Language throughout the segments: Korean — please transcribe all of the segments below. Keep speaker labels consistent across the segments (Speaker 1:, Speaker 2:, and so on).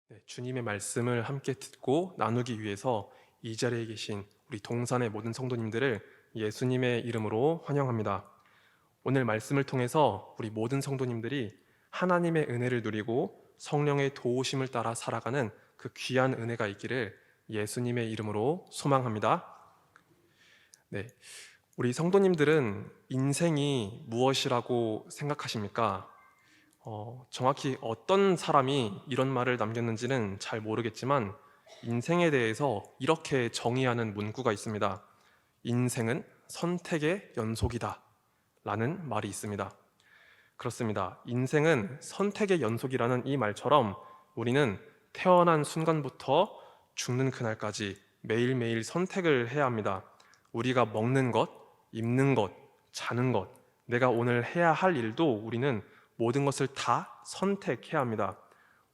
Speaker 1: 네, 주님의 말씀을 함께 듣고 나누기 위해서 이 자리에 계신 우리 동산의 모든 성도님들을 예수님의 이름으로 환영합니다. 오늘 말씀을 통해서 우리 모든 성도님들이 하나님의 은혜를 누리고 성령의 도우심을 따라 살아가는 그 귀한 은혜가 있기를 예수님의 이름으로 소망합니다. 네, 우리 성도님들은 인생이 무엇이라고 생각하십니까? 정확히 어떤 사람이 이런 말을 남겼는지는 잘 모르겠지만 인생에 대해서 이렇게 정의하는 문구가 있습니다. 인생은 선택의 연속이다 라는 말이 있습니다. 그렇습니다. 인생은 선택의 연속이라는 이 말처럼 우리는 태어난 순간부터 죽는 그날까지 매일매일 선택을 해야 합니다. 우리가 먹는 것, 입는 것, 자는 것, 내가 오늘 해야 할 일도 우리는 모든 것을 다 선택해야 합니다.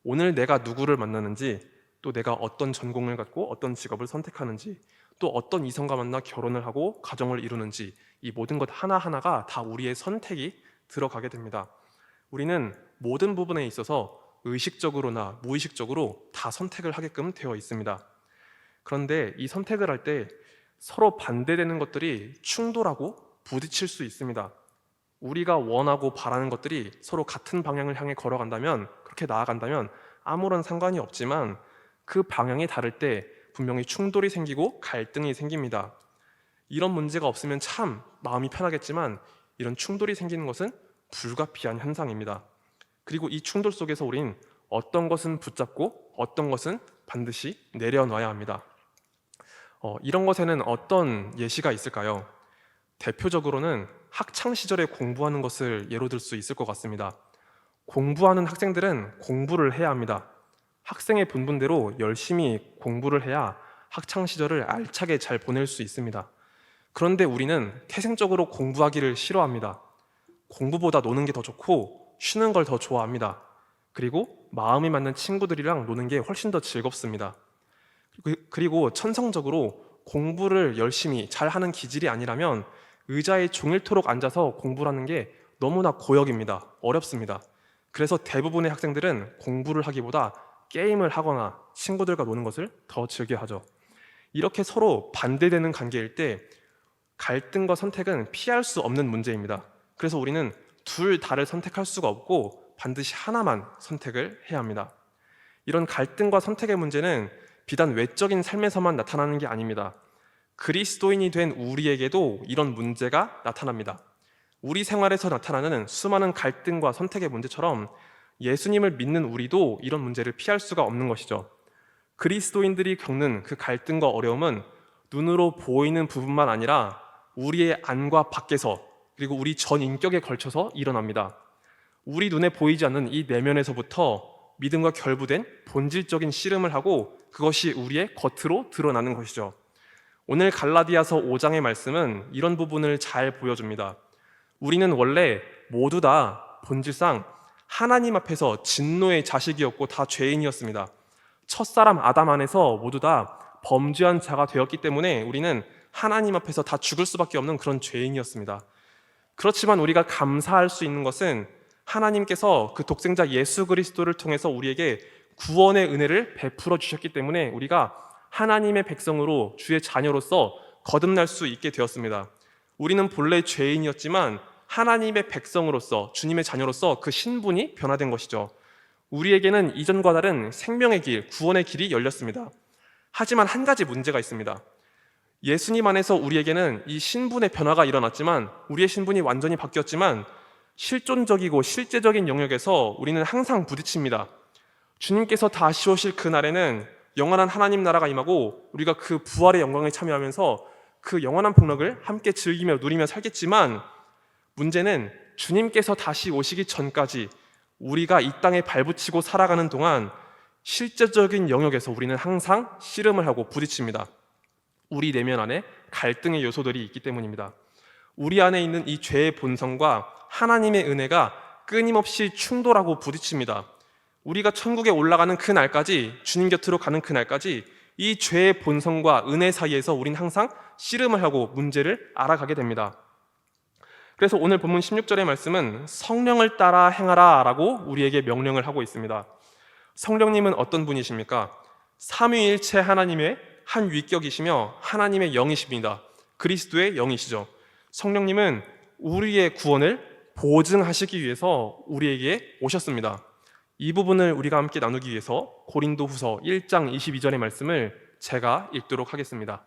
Speaker 1: 오늘 내가 누구를 만나는지, 또 내가 어떤 전공을 갖고 어떤 직업을 선택하는지, 또 어떤 이성과 만나 결혼을 하고 가정을 이루는지, 이 모든 것 하나하나가 다 우리의 선택이 들어가게 됩니다. 우리는 모든 부분에 있어서 의식적으로나 무의식적으로 다 선택을 하게끔 되어 있습니다. 그런데 이 선택을 할 때 서로 반대되는 것들이 충돌하고 부딪힐 수 있습니다. 우리가 원하고 바라는 것들이 서로 같은 방향을 향해 걸어간다면, 그렇게 나아간다면 아무런 상관이 없지만 그 방향이 다를 때 분명히 충돌이 생기고 갈등이 생깁니다. 이런 문제가 없으면 참 마음이 편하겠지만 이런 충돌이 생기는 것은 불가피한 현상입니다. 그리고 이 충돌 속에서 우린 어떤 것은 붙잡고 어떤 것은 반드시 내려놔야 합니다. 이런 것에는 어떤 예시가 있을까요? 대표적으로는 학창 시절에 공부하는 것을 예로 들 수 있을 것 같습니다. 공부하는 학생들은 공부를 해야 합니다. 학생의 본분대로 열심히 공부를 해야 학창 시절을 알차게 잘 보낼 수 있습니다. 그런데 우리는 태생적으로 공부하기를 싫어합니다. 공부보다 노는 게 더 좋고 쉬는 걸 더 좋아합니다. 그리고 마음이 맞는 친구들이랑 노는 게 훨씬 더 즐겁습니다. 그리고 천성적으로 공부를 열심히 잘하는 기질이 아니라면 의자에 종일토록 앉아서 공부를 하는 게 너무나 고역입니다. 어렵습니다. 그래서 대부분의 학생들은 공부를 하기보다 게임을 하거나 친구들과 노는 것을 더 즐겨하죠. 이렇게 서로 반대되는 관계일 때 갈등과 선택은 피할 수 없는 문제입니다. 그래서 우리는 둘 다를 선택할 수가 없고 반드시 하나만 선택을 해야 합니다. 이런 갈등과 선택의 문제는 비단 외적인 삶에서만 나타나는 게 아닙니다. 그리스도인이 된 우리에게도 이런 문제가 나타납니다. 우리 생활에서 나타나는 수많은 갈등과 선택의 문제처럼 예수님을 믿는 우리도 이런 문제를 피할 수가 없는 것이죠. 그리스도인들이 겪는 그 갈등과 어려움은 눈으로 보이는 부분만 아니라 우리의 안과 밖에서, 그리고 우리 전 인격에 걸쳐서 일어납니다. 우리 눈에 보이지 않는 이 내면에서부터 믿음과 결부된 본질적인 씨름을 하고 그것이 우리의 겉으로 드러나는 것이죠. 오늘 갈라디아서 5장의 말씀은 이런 부분을 잘 보여줍니다. 우리는 원래 모두 다 본질상 하나님 앞에서 진노의 자식이었고 다 죄인이었습니다. 첫사람 아담 안에서 모두 다 범죄한 자가 되었기 때문에 우리는 하나님 앞에서 다 죽을 수밖에 없는 그런 죄인이었습니다. 그렇지만 우리가 감사할 수 있는 것은 하나님께서 그 독생자 예수 그리스도를 통해서 우리에게 구원의 은혜를 베풀어 주셨기 때문에 우리가 하나님의 백성으로 주의 자녀로서 거듭날 수 있게 되었습니다. 우리는 본래 죄인이었지만 하나님의 백성으로서, 주님의 자녀로서 그 신분이 변화된 것이죠. 우리에게는 이전과 다른 생명의 길, 구원의 길이 열렸습니다. 하지만 한 가지 문제가 있습니다. 예수님 안에서 우리에게는 이 신분의 변화가 일어났지만, 우리의 신분이 완전히 바뀌었지만 실존적이고 실제적인 영역에서 우리는 항상 부딪힙니다. 주님께서 다시 오실 그날에는 영원한 하나님 나라가 임하고 우리가 그 부활의 영광에 참여하면서 그 영원한 복락을 함께 즐기며 누리며 살겠지만, 문제는 주님께서 다시 오시기 전까지 우리가 이 땅에 발붙이고 살아가는 동안 실제적인 영역에서 우리는 항상 씨름을 하고 부딪힙니다. 우리 내면 안에 갈등의 요소들이 있기 때문입니다. 우리 안에 있는 이 죄의 본성과 하나님의 은혜가 끊임없이 충돌하고 부딪힙니다. 우리가 천국에 올라가는 그날까지, 주님 곁으로 가는 그날까지 이 죄의 본성과 은혜 사이에서 우린 항상 씨름을 하고 문제를 알아가게 됩니다. 그래서 오늘 본문 16절의 말씀은 성령을 따라 행하라 라고 우리에게 명령을 하고 있습니다. 성령님은 어떤 분이십니까? 삼위일체 하나님의 한 위격이시며 하나님의 영이십니다. 그리스도의 영이시죠. 성령님은 우리의 구원을 보증하시기 위해서 우리에게 오셨습니다. 이 부분을 우리가 함께 나누기 위해서 고린도후서 1장 22절의 말씀을 제가 읽도록 하겠습니다.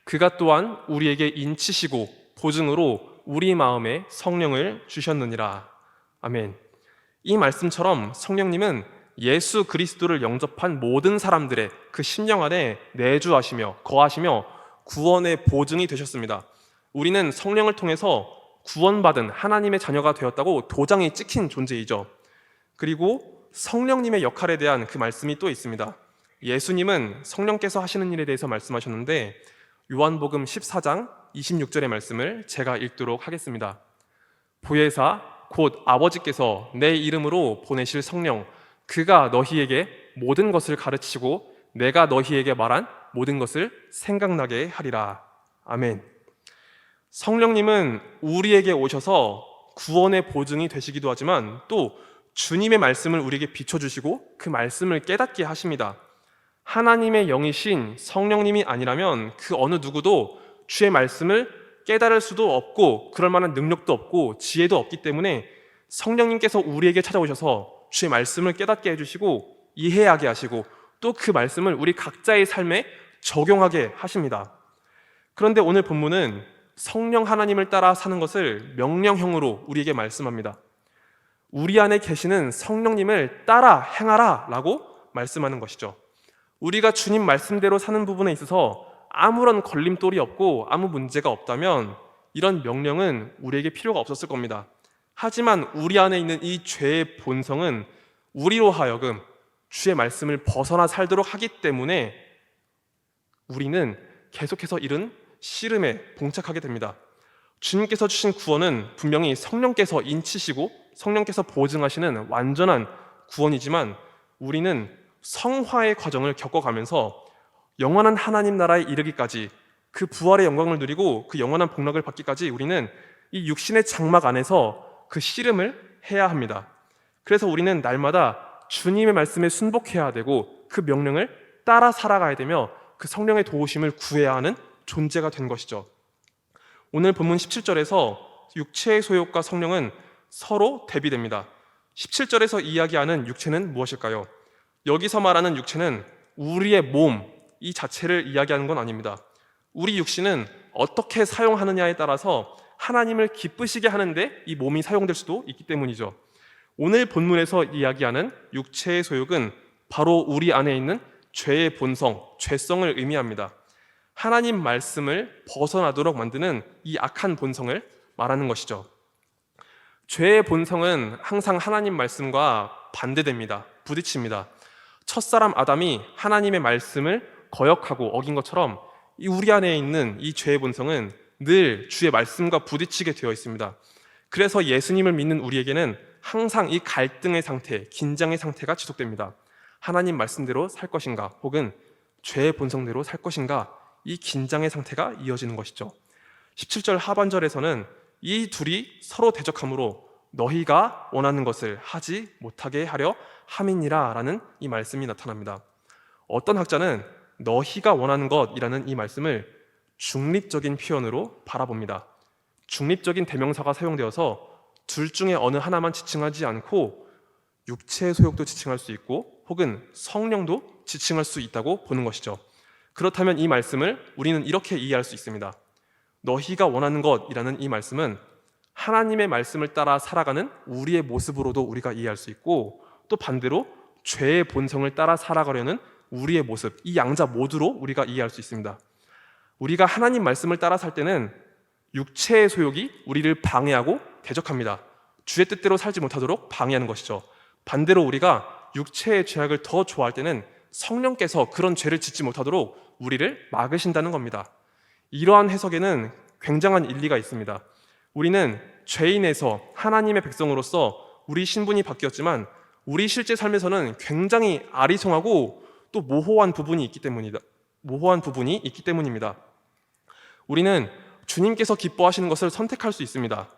Speaker 1: 그가 또한 우리에게 인치시고 보증으로 우리 마음에 성령을 주셨느니라. 아멘. 이 말씀처럼 성령님은 예수 그리스도를 영접한 모든 사람들의 그 심령 안에 내주하시며 거하시며 구원의 보증이 되셨습니다. 우리는 성령을 통해서 구원받은 하나님의 자녀가 되었다고 도장이 찍힌 존재이죠. 그리고 성령님의 역할에 대한 그 말씀이 또 있습니다. 예수님은 성령께서 하시는 일에 대해서 말씀하셨는데 요한복음 14장 26절의 말씀을 제가 읽도록 하겠습니다. 보혜사 곧 아버지께서 내 이름으로 보내실 성령 그가 너희에게 모든 것을 가르치고 내가 너희에게 말한 모든 것을 생각나게 하리라. 아멘. 성령님은 우리에게 오셔서 구원의 보증이 되시기도 하지만 또 주님의 말씀을 우리에게 비춰주시고 그 말씀을 깨닫게 하십니다. 하나님의 영이신 성령님이 아니라면 그 어느 누구도 주의 말씀을 깨달을 수도 없고 그럴 만한 능력도 없고 지혜도 없기 때문에 성령님께서 우리에게 찾아오셔서 주의 말씀을 깨닫게 해주시고 이해하게 하시고 또 그 말씀을 우리 각자의 삶에 적용하게 하십니다. 그런데 오늘 본문은 성령 하나님을 따라 사는 것을 명령형으로 우리에게 말씀합니다. 우리 안에 계시는 성령님을 따라 행하라 라고 말씀하는 것이죠. 우리가 주님 말씀대로 사는 부분에 있어서 아무런 걸림돌이 없고 아무 문제가 없다면 이런 명령은 우리에게 필요가 없었을 겁니다. 하지만 우리 안에 있는 이 죄의 본성은 우리로 하여금 주의 말씀을 벗어나 살도록 하기 때문에 우리는 계속해서 이런 씨름에 봉착하게 됩니다. 주님께서 주신 구원은 분명히 성령께서 인치시고 성령께서 보증하시는 완전한 구원이지만 우리는 성화의 과정을 겪어가면서 영원한 하나님 나라에 이르기까지 그 부활의 영광을 누리고 그 영원한 복락을 받기까지 우리는 이 육신의 장막 안에서 그 씨름을 해야 합니다. 그래서 우리는 날마다 주님의 말씀에 순복해야 되고 그 명령을 따라 살아가야 되며 그 성령의 도우심을 구해야 하는 존재가 된 것이죠. 오늘 본문 17절에서 육체의 소욕과 성령은 서로 대비됩니다. 17절에서 이야기하는 육체는 무엇일까요? 여기서 말하는 육체는 우리의 몸, 이 자체를 이야기하는 건 아닙니다. 우리 육신은 어떻게 사용하느냐에 따라서 하나님을 기쁘시게 하는데 이 몸이 사용될 수도 있기 때문이죠. 오늘 본문에서 이야기하는 육체의 소욕은 바로 우리 안에 있는 죄의 본성, 죄성을 의미합니다. 하나님 말씀을 벗어나도록 만드는 이 악한 본성을 말하는 것이죠. 죄의 본성은 항상 하나님 말씀과 반대됩니다. 부딪힙니다. 첫사람 아담이 하나님의 말씀을 거역하고 어긴 것처럼 우리 안에 있는 이 죄의 본성은 늘 주의 말씀과 부딪히게 되어 있습니다. 그래서 예수님을 믿는 우리에게는 항상 이 갈등의 상태, 긴장의 상태가 지속됩니다. 하나님 말씀대로 살 것인가 혹은 죄의 본성대로 살 것인가 이 긴장의 상태가 이어지는 것이죠. 17절 하반절에서는 이 둘이 서로 대적함으로 너희가 원하는 것을 하지 못하게 하려 함이니라 라는 이 말씀이 나타납니다. 어떤 학자는 너희가 원하는 것이라는 이 말씀을 중립적인 표현으로 바라봅니다. 중립적인 대명사가 사용되어서 둘 중에 어느 하나만 지칭하지 않고 육체의 소욕도 지칭할 수 있고 혹은 성령도 지칭할 수 있다고 보는 것이죠. 그렇다면 이 말씀을 우리는 이렇게 이해할 수 있습니다. 너희가 원하는 것이라는 이 말씀은 하나님의 말씀을 따라 살아가는 우리의 모습으로도 우리가 이해할 수 있고 또 반대로 죄의 본성을 따라 살아가려는 우리의 모습, 이 양자 모두로 우리가 이해할 수 있습니다. 우리가 하나님 말씀을 따라 살 때는 육체의 소욕이 우리를 방해하고 대적합니다. 주의 뜻대로 살지 못하도록 방해하는 것이죠. 반대로 우리가 육체의 죄악을 더 좋아할 때는 성령께서 그런 죄를 짓지 못하도록 우리를 막으신다는 겁니다. 이러한 해석에는 굉장한 일리가 있습니다. 우리는 죄인에서 하나님의 백성으로서 우리 신분이 바뀌었지만 우리 실제 삶에서는 굉장히 아리송하고 또 모호한 부분이 있기 때문입니다. 우리는 주님께서 기뻐하시는 것을 선택할 수 있습니다.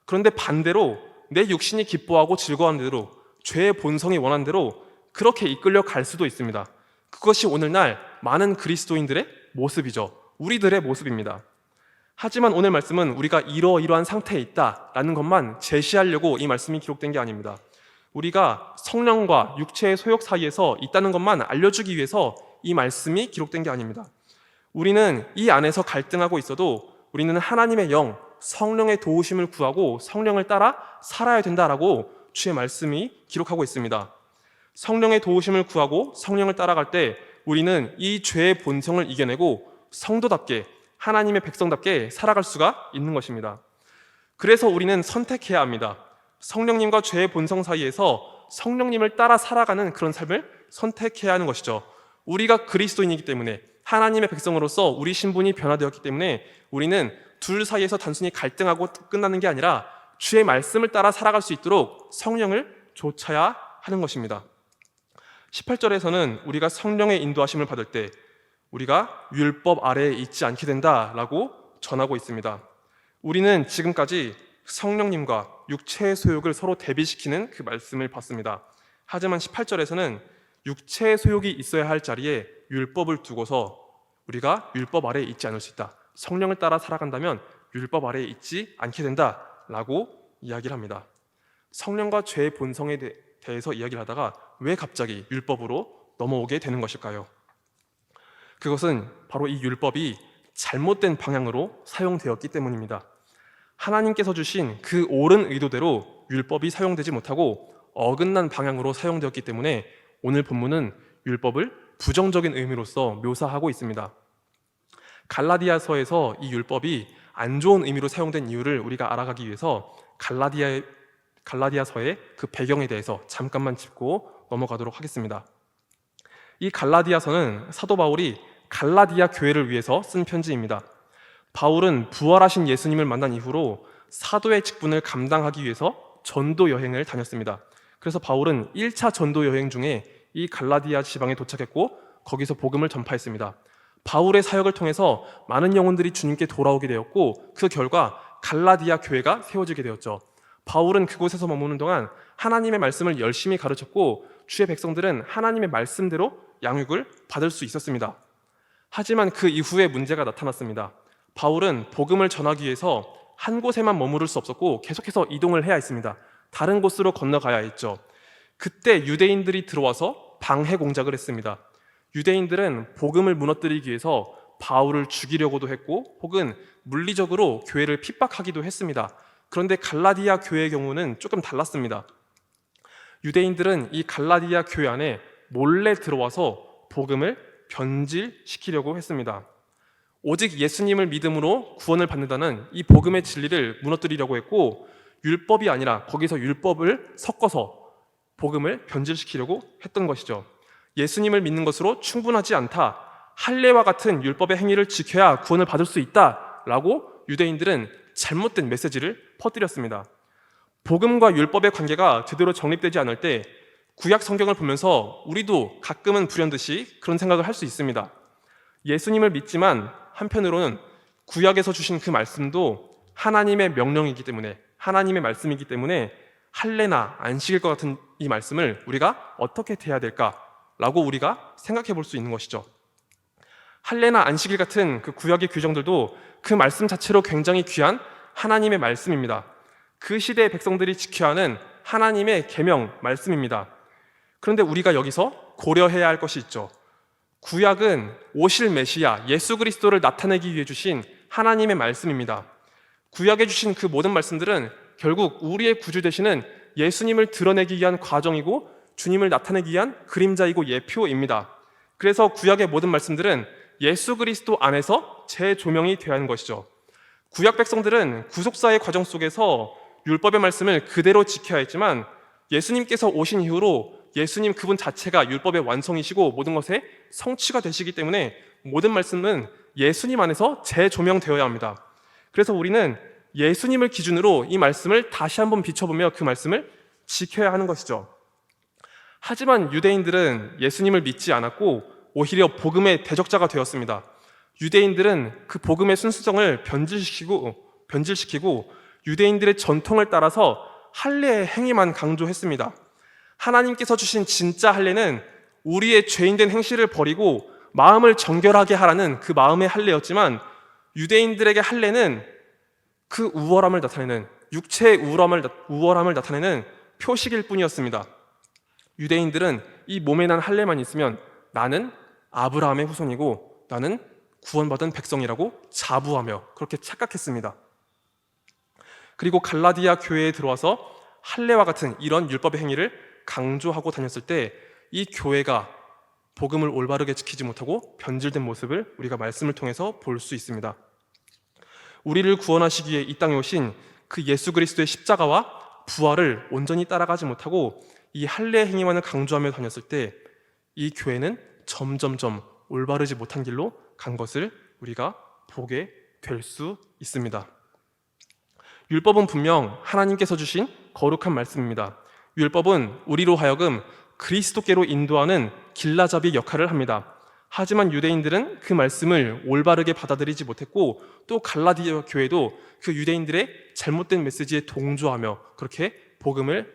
Speaker 1: 그런데 반대로 내 육신이 기뻐하고 즐거워하는 대로 죄의 본성이 원하는 대로 그렇게 이끌려 갈 수도 있습니다. 그것이 오늘날 많은 그리스도인들의 모습이죠. 우리들의 모습입니다. 하지만 오늘 말씀은 우리가 이러이러한 상태에 있다라는 것만 제시하려고 이 말씀이 기록된 게 아닙니다. 우리가 성령과 육체의 소욕 사이에서 있다는 것만 알려주기 위해서 이 말씀이 기록된 게 아닙니다. 우리는 이 안에서 갈등하고 있어도 우리는 하나님의 영, 성령의 도우심을 구하고 성령을 따라 살아야 된다라고 주의 말씀이 기록하고 있습니다. 성령의 도우심을 구하고 성령을 따라갈 때 우리는 이 죄의 본성을 이겨내고 성도답게, 하나님의 백성답게 살아갈 수가 있는 것입니다. 그래서 우리는 선택해야 합니다. 성령님과 죄의 본성 사이에서 성령님을 따라 살아가는 그런 삶을 선택해야 하는 것이죠. 우리가 그리스도인이기 때문에, 하나님의 백성으로서 우리 신분이 변화되었기 때문에 우리는 둘 사이에서 단순히 갈등하고 끝나는 게 아니라 주의 말씀을 따라 살아갈 수 있도록 성령을 좇아야 하는 것입니다. 18절에서는 우리가 성령의 인도하심을 받을 때 우리가 율법 아래에 있지 않게 된다라고 전하고 있습니다. 우리는 지금까지 성령님과 육체의 소욕을 서로 대비시키는 그 말씀을 봤습니다. 하지만 18절에서는 육체의 소욕이 있어야 할 자리에 율법을 두고서 우리가 율법 아래에 있지 않을 수 있다. 성령을 따라 살아간다면 율법 아래에 있지 않게 된다라고 이야기를 합니다. 성령과 죄의 본성에 대해서 이야기를 하다가 왜 갑자기 율법으로 넘어오게 되는 것일까요? 그것은 바로 이 율법이 잘못된 방향으로 사용되었기 때문입니다. 하나님께서 주신 그 옳은 의도대로 율법이 사용되지 못하고 어긋난 방향으로 사용되었기 때문에 오늘 본문은 율법을 부정적인 의미로서 묘사하고 있습니다. 갈라디아서에서 이 율법이 안 좋은 의미로 사용된 이유를 우리가 알아가기 위해서 갈라디아서의 그 배경에 대해서 잠깐만 짚고 넘어가도록 하겠습니다. 이 갈라디아서는 사도 바울이 갈라디아 교회를 위해서 쓴 편지입니다. 바울은 부활하신 예수님을 만난 이후로 사도의 직분을 감당하기 위해서 전도 여행을 다녔습니다. 그래서 바울은 1차 전도 여행 중에 이 갈라디아 지방에 도착했고 거기서 복음을 전파했습니다. 바울의 사역을 통해서 많은 영혼들이 주님께 돌아오게 되었고 그 결과 갈라디아 교회가 세워지게 되었죠. 바울은 그곳에서 머무는 동안 하나님의 말씀을 열심히 가르쳤고 주의 백성들은 하나님의 말씀대로 양육을 받을 수 있었습니다. 하지만 그 이후에 문제가 나타났습니다. 바울은 복음을 전하기 위해서 한 곳에만 머무를 수 없었고 계속해서 이동을 해야 했습니다. 다른 곳으로 건너가야 했죠. 그때 유대인들이 들어와서 방해 공작을 했습니다. 유대인들은 복음을 무너뜨리기 위해서 바울을 죽이려고도 했고 혹은 물리적으로 교회를 핍박하기도 했습니다. 그런데 갈라디아 교회의 경우는 조금 달랐습니다. 유대인들은 이 갈라디아 교회 안에 몰래 들어와서 복음을 변질시키려고 했습니다. 오직 예수님을 믿음으로 구원을 받는다는 이 복음의 진리를 무너뜨리려고 했고 율법이 아니라 거기서 율법을 섞어서 복음을 변질시키려고 했던 것이죠. 예수님을 믿는 것으로 충분하지 않다. 할례와 같은 율법의 행위를 지켜야 구원을 받을 수 있다라고 유대인들은 잘못된 메시지를 퍼뜨렸습니다. 복음과 율법의 관계가 제대로 정립되지 않을 때 구약 성경을 보면서 우리도 가끔은 불현듯이 그런 생각을 할 수 있습니다. 예수님을 믿지만 한편으로는 구약에서 주신 그 말씀도 하나님의 명령이기 때문에 하나님의 말씀이기 때문에 할례나 안식일과 같은 이 말씀을 우리가 어떻게 대해야 될까라고 우리가 생각해 볼 수 있는 것이죠. 할례나 안식일 같은 그 구약의 규정들도 그 말씀 자체로 굉장히 귀한 하나님의 말씀입니다. 그 시대의 백성들이 지켜야 하는 하나님의 계명 말씀입니다. 그런데 우리가 여기서 고려해야 할 것이 있죠. 구약은 오실 메시아 예수 그리스도를 나타내기 위해 주신 하나님의 말씀입니다. 구약에 주신 그 모든 말씀들은 결국 우리의 구주 되시는 예수님을 드러내기 위한 과정이고 주님을 나타내기 위한 그림자이고 예표입니다. 그래서 구약의 모든 말씀들은 예수 그리스도 안에서 재조명이 되어야 하는 것이죠. 구약 백성들은 구속사의 과정 속에서 율법의 말씀을 그대로 지켜야 했지만 예수님께서 오신 이후로 예수님 그분 자체가 율법의 완성이시고 모든 것의 성취가 되시기 때문에 모든 말씀은 예수님 안에서 재조명되어야 합니다. 그래서 우리는 예수님을 기준으로 이 말씀을 다시 한번 비춰보며 그 말씀을 지켜야 하는 것이죠. 하지만 유대인들은 예수님을 믿지 않았고 오히려 복음의 대적자가 되었습니다. 유대인들은 그 복음의 순수성을 변질시키고 유대인들의 전통을 따라서 할례의 행위만 강조했습니다. 하나님께서 주신 진짜 할례는 우리의 죄인된 행실을 버리고 마음을 정결하게 하라는 그 마음의 할례였지만, 유대인들에게 할례는 그 우월함을 나타내는, 육체의 우월함을 나타내는 표식일 뿐이었습니다. 유대인들은 이 몸에 난 할례만 있으면 나는 아브라함의 후손이고 나는 구원받은 백성이라고 자부하며 그렇게 착각했습니다. 그리고 갈라디아 교회에 들어와서 할례와 같은 이런 율법의 행위를 강조하고 다녔을 때 이 교회가 복음을 올바르게 지키지 못하고 변질된 모습을 우리가 말씀을 통해서 볼 수 있습니다. 우리를 구원하시기 위해 이 땅에 오신 그 예수 그리스도의 십자가와 부활을 온전히 따라가지 못하고 이 할례 행위만을 강조하며 다녔을 때 이 교회는 점점점 올바르지 못한 길로 간 것을 우리가 보게 될 수 있습니다. 율법은 분명 하나님께서 주신 거룩한 말씀입니다. 율법은 우리로 하여금 그리스도께로 인도하는 길라잡이 역할을 합니다. 하지만 유대인들은 그 말씀을 올바르게 받아들이지 못했고 또 갈라디아 교회도 그 유대인들의 잘못된 메시지에 동조하며 그렇게 복음을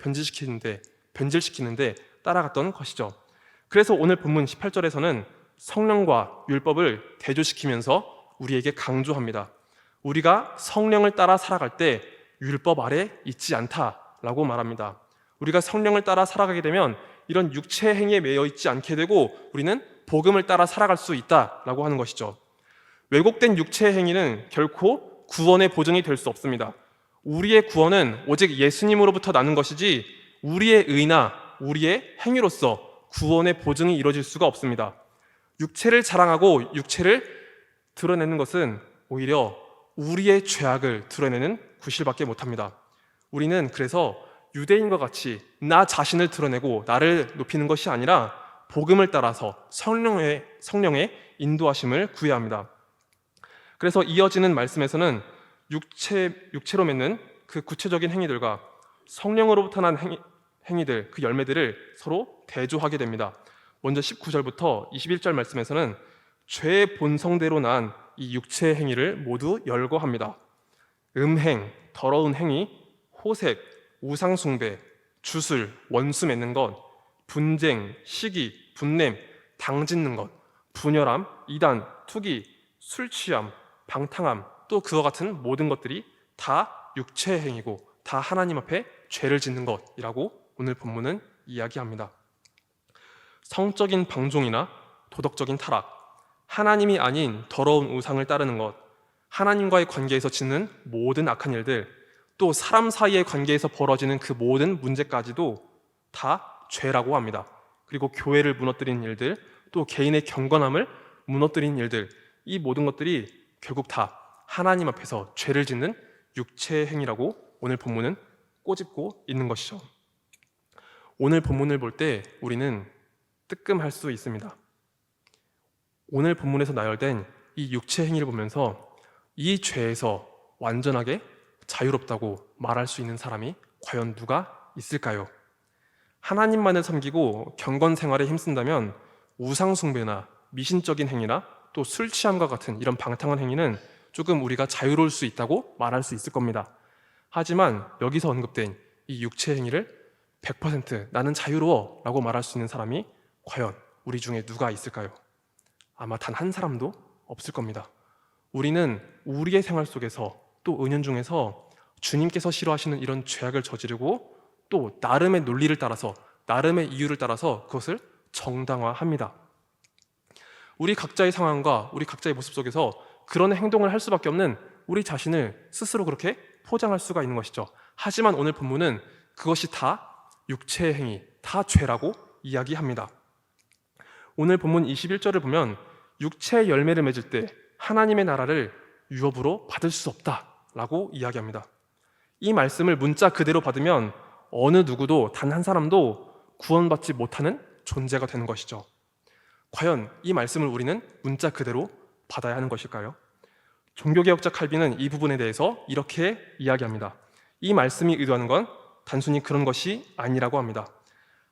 Speaker 1: 변질시키는데 따라갔던 것이죠. 그래서 오늘 본문 18절에서는 성령과 율법을 대조시키면서 우리에게 강조합니다. 우리가 성령을 따라 살아갈 때 율법 아래 있지 않다라고 말합니다. 우리가 성령을 따라 살아가게 되면 이런 육체 행위에 매여 있지 않게 되고 우리는 복음을 따라 살아갈 수 있다라고 하는 것이죠. 왜곡된 육체 행위는 결코 구원의 보증이 될 수 없습니다. 우리의 구원은 오직 예수님으로부터 나는 것이지 우리의 의나 우리의 행위로서 구원의 보증이 이루어질 수가 없습니다. 육체를 자랑하고 육체를 드러내는 것은 오히려 우리의 죄악을 드러내는 구실밖에 못합니다. 우리는 그래서 유대인과 같이 나 자신을 드러내고 나를 높이는 것이 아니라 복음을 따라서 성령의 인도하심을 구해야 합니다. 그래서 이어지는 말씀에서는 육체로 맺는 그 구체적인 행위들과 성령으로부터 난 행위들, 그 열매들을 서로 대조하게 됩니다. 먼저 19절부터 21절 말씀에서는 죄의 본성대로 난 이 육체의 행위를 모두 열거합니다. 음행, 더러운 행위, 호색, 우상숭배, 주술, 원수 맺는 것, 분쟁, 시기, 분냄, 당짓는 것, 분열함, 이단, 투기, 술취함, 방탕함, 또 그와 같은 모든 것들이 다 육체의 행위고 다 하나님 앞에 죄를 짓는 것이라고 오늘 본문은 이야기합니다. 성적인 방종이나 도덕적인 타락, 하나님이 아닌 더러운 우상을 따르는 것, 하나님과의 관계에서 짓는 모든 악한 일들, 또 사람 사이의 관계에서 벌어지는 그 모든 문제까지도 다 죄라고 합니다. 그리고 교회를 무너뜨리는 일들, 또 개인의 경건함을 무너뜨리는 일들, 이 모든 것들이 결국 다 하나님 앞에서 죄를 짓는 육체의 행위라고 오늘 본문은 꼬집고 있는 것이죠. 오늘 본문을 볼 때 우리는 뜨끔할 수 있습니다. 오늘 본문에서 나열된 이 육체 행위를 보면서 이 죄에서 완전하게 자유롭다고 말할 수 있는 사람이 과연 누가 있을까요? 하나님만을 섬기고 경건 생활에 힘쓴다면 우상숭배나 미신적인 행위나 또 술 취함과 같은 이런 방탕한 행위는 조금 우리가 자유로울 수 있다고 말할 수 있을 겁니다. 하지만 여기서 언급된 이 육체 행위를 100% 나는 자유로워 라고 말할 수 있는 사람이 과연 우리 중에 누가 있을까요? 아마 단 한 사람도 없을 겁니다. 우리는 우리의 생활 속에서 또 은연 중에서 주님께서 싫어하시는 이런 죄악을 저지르고 또 나름의 논리를 따라서 나름의 이유를 따라서 그것을 정당화합니다. 우리 각자의 상황과 우리 각자의 모습 속에서 그런 행동을 할 수밖에 없는 우리 자신을 스스로 그렇게 포장할 수가 있는 것이죠. 하지만 오늘 본문은 그것이 다 육체의 행위, 다 죄라고 이야기합니다. 오늘 본문 21절을 보면 육체의 열매를 맺을 때 하나님의 나라를 유업으로 받을 수 없다라고 이야기합니다. 이 말씀을 문자 그대로 받으면 어느 누구도 단 한 사람도 구원받지 못하는 존재가 되는 것이죠. 과연 이 말씀을 우리는 문자 그대로 받아야 하는 것일까요? 종교개혁자 칼빈은 이 부분에 대해서 이렇게 이야기합니다. 이 말씀이 의도하는 건 단순히 그런 것이 아니라고 합니다.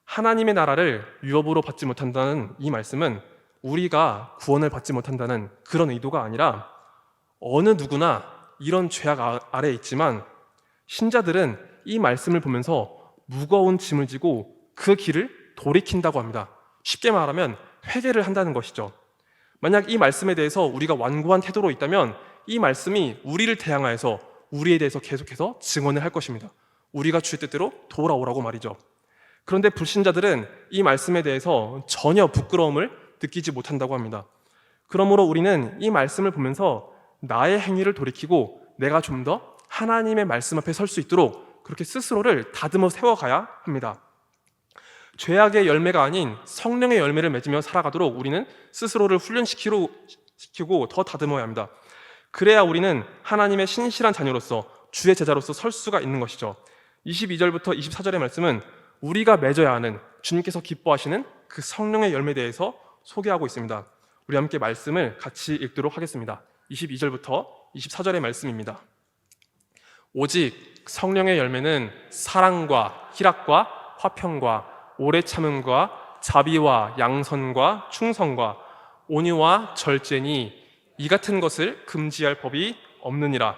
Speaker 1: 하나님의 나라를 유업으로 받지 못한다는 이 말씀은 우리가 구원을 받지 못한다는 그런 의도가 아니라 어느 누구나 이런 죄악 아래에 있지만 신자들은 이 말씀을 보면서 무거운 짐을 지고 그 길을 돌이킨다고 합니다. 쉽게 말하면 회개를 한다는 것이죠. 만약 이 말씀에 대해서 우리가 완고한 태도로 있다면 이 말씀이 우리를 대항하여서 우리에 대해서 계속해서 증언을 할 것입니다. 우리가 주의 뜻대로 돌아오라고 말이죠. 그런데 불신자들은 이 말씀에 대해서 전혀 부끄러움을 느끼지 못한다고 합니다. 그러므로 우리는 이 말씀을 보면서 나의 행위를 돌이키고 내가 좀 더 하나님의 말씀 앞에 설 수 있도록 그렇게 스스로를 다듬어 세워가야 합니다. 죄악의 열매가 아닌 성령의 열매를 맺으며 살아가도록 우리는 스스로를 훈련시키고 더 다듬어야 합니다. 그래야 우리는 하나님의 신실한 자녀로서 주의 제자로서 설 수가 있는 것이죠. 22절부터 24절의 말씀은 우리가 맺어야 하는 주님께서 기뻐하시는 그 성령의 열매에 대해서 소개하고 있습니다. 우리 함께 말씀을 같이 읽도록 하겠습니다. 22절부터 24절의 말씀입니다. 오직 성령의 열매는 사랑과 희락과 화평과 오래 참음과 자비와 양선과 충성과 온유와 절제니 이 같은 것을 금지할 법이 없느니라.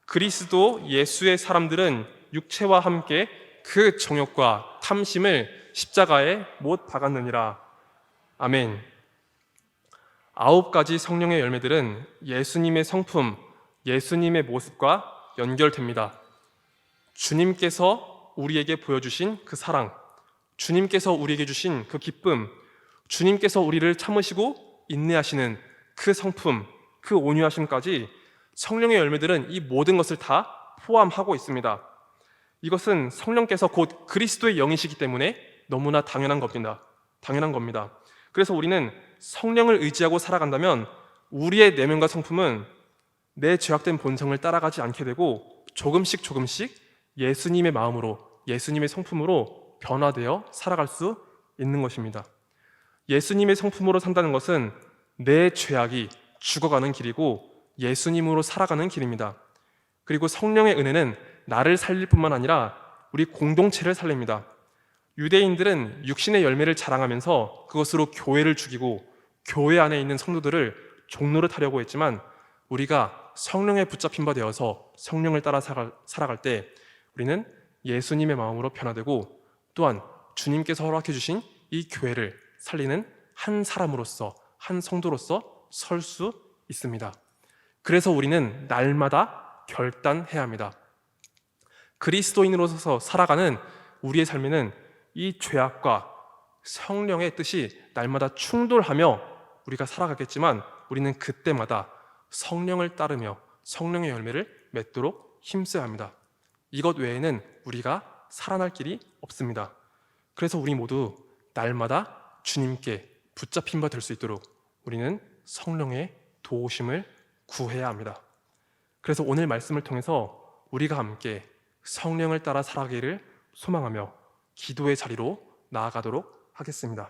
Speaker 1: 그리스도 예수의 사람들은 육체와 함께 그 정욕과 탐심을 십자가에 못 박았느니라. 아멘. 9가지 성령의 열매들은 예수님의 성품, 예수님의 모습과 연결됩니다. 주님께서 우리에게 보여주신 그 사랑, 주님께서 우리에게 주신 그 기쁨, 주님께서 우리를 참으시고 인내하시는 그 성품, 그 온유하심까지 성령의 열매들은 이 모든 것을 다 포함하고 있습니다. 이것은 성령께서 곧 그리스도의 영이시기 때문에 너무나 당연한 겁니다. 그래서 우리는 성령을 의지하고 살아간다면 우리의 내면과 성품은 내 죄악된 본성을 따라가지 않게 되고 조금씩 예수님의 마음으로, 예수님의 성품으로 변화되어 살아갈 수 있는 것입니다. 예수님의 성품으로 산다는 것은 내 죄악이 죽어가는 길이고 예수님으로 살아가는 길입니다. 그리고 성령의 은혜는 나를 살릴 뿐만 아니라 우리 공동체를 살립니다. 유대인들은 육신의 열매를 자랑하면서 그것으로 교회를 죽이고 교회 안에 있는 성도들을 종노릇 하려고 했지만 우리가 성령에 붙잡힌 바 되어서 성령을 따라 살아갈 때 우리는 예수님의 마음으로 변화되고 또한 주님께서 허락해 주신 이 교회를 살리는 한 사람으로서, 한 성도로서 설 수 있습니다. 그래서 우리는 날마다 결단해야 합니다. 그리스도인으로서 살아가는 우리의 삶에는 이 죄악과 성령의 뜻이 날마다 충돌하며 우리가 살아가겠지만 우리는 그때마다 성령을 따르며 성령의 열매를 맺도록 힘써야 합니다. 이것 외에는 우리가 살아날 길이 없습니다. 그래서 우리 모두 날마다 주님께 붙잡힌 바 될 수 있도록 우리는 성령의 도우심을 구해야 합니다. 그래서 오늘 말씀을 통해서 우리가 함께 성령을 따라 살아가기를 소망하며 기도의 자리로 나아가도록 하겠습니다.